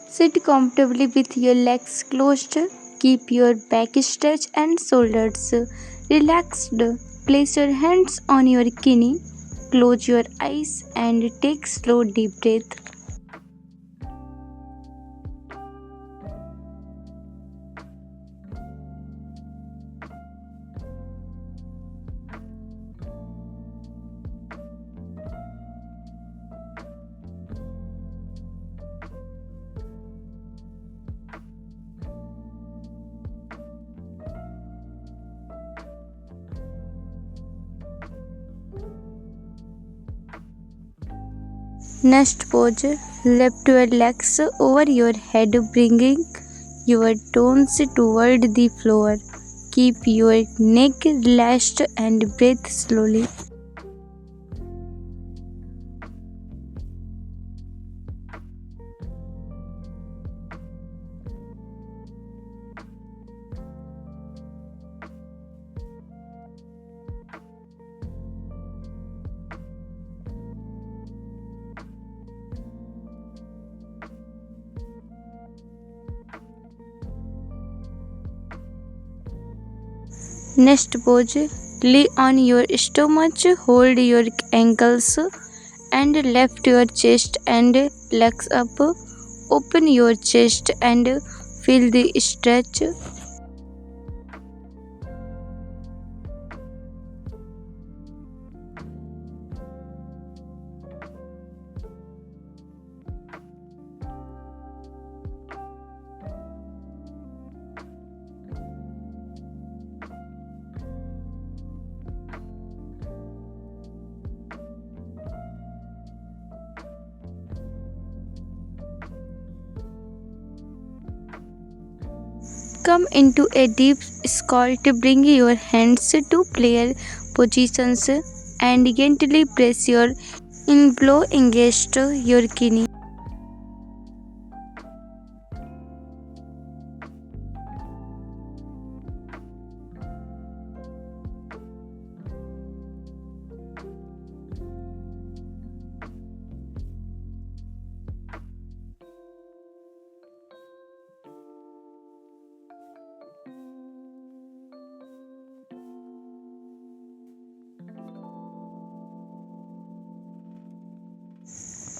Sit comfortably with your legs closed. Keep your back stretched and shoulders relaxed. Place your hands on your kidney. Close your eyes and take slow deep breath. Next pose, lift your legs over your head, bringing your toes toward the floor. Keep your neck relaxed and breathe slowly. Next pose, lay on your stomach, hold your ankles and lift your chest and legs up. Open your chest and feel the stretch. Come into a deep squat. Bring your hands to prayer positions and gently press your elbow against your kidney.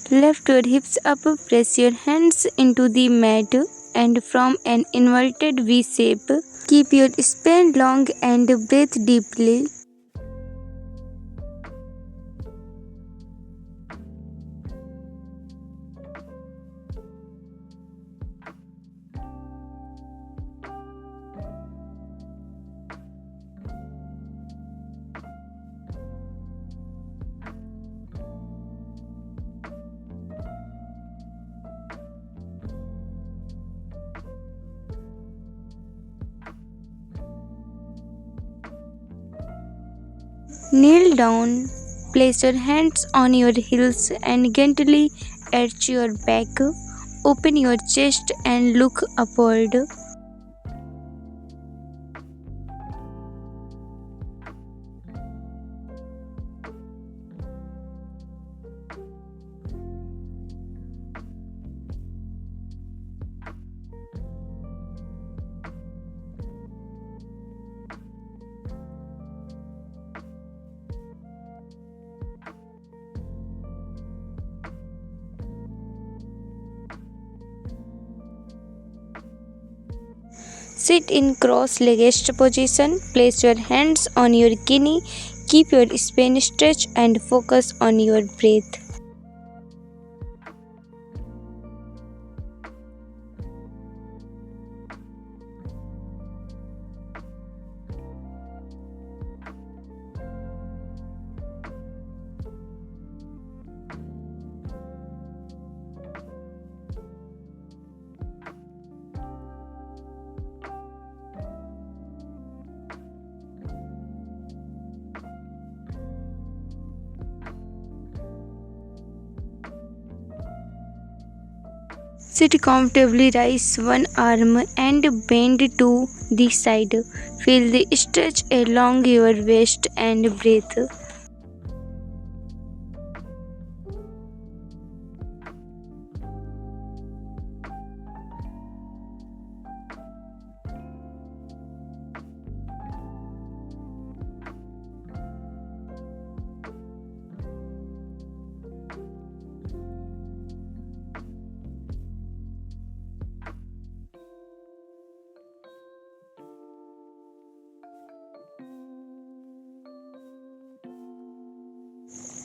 Lift your hips up, press your hands into the mat and from an inverted V shape. Keep your spine long and breathe deeply. Kneel down, place your hands on your heels and gently arch your back. Open your chest and look upward. Sit in cross-legged position. Place your hands on your kidney. Keep your spine stretched and focus on your breath. Sit comfortably, raise one arm and bend to the side. Feel the stretch along your waist and breathe.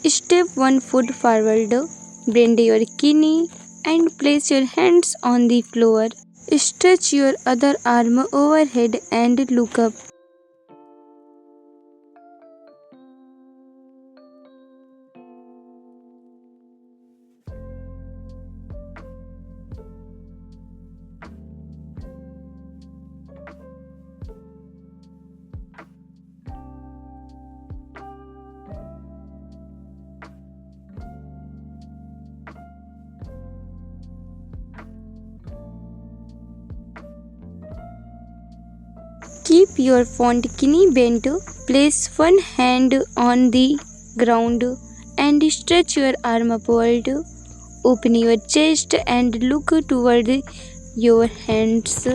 Step 1, foot forward. Bend your knee and place your hands on the floor. Stretch your other arm overhead and look up. Keep your front knee bent. Place one hand on the ground and stretch your arm upward. Open your chest and look toward your hands.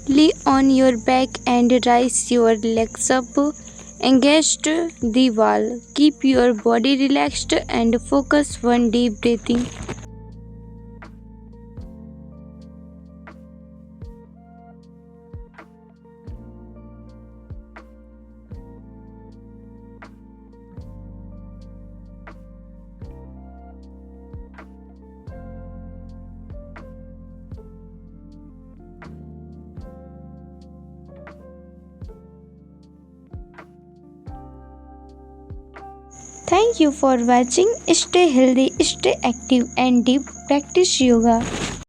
Lay on your back and raise your legs up against the wall. Keep your body relaxed and focus on deep breathing. Thank you for watching. Stay healthy, stay active, and deep practice yoga.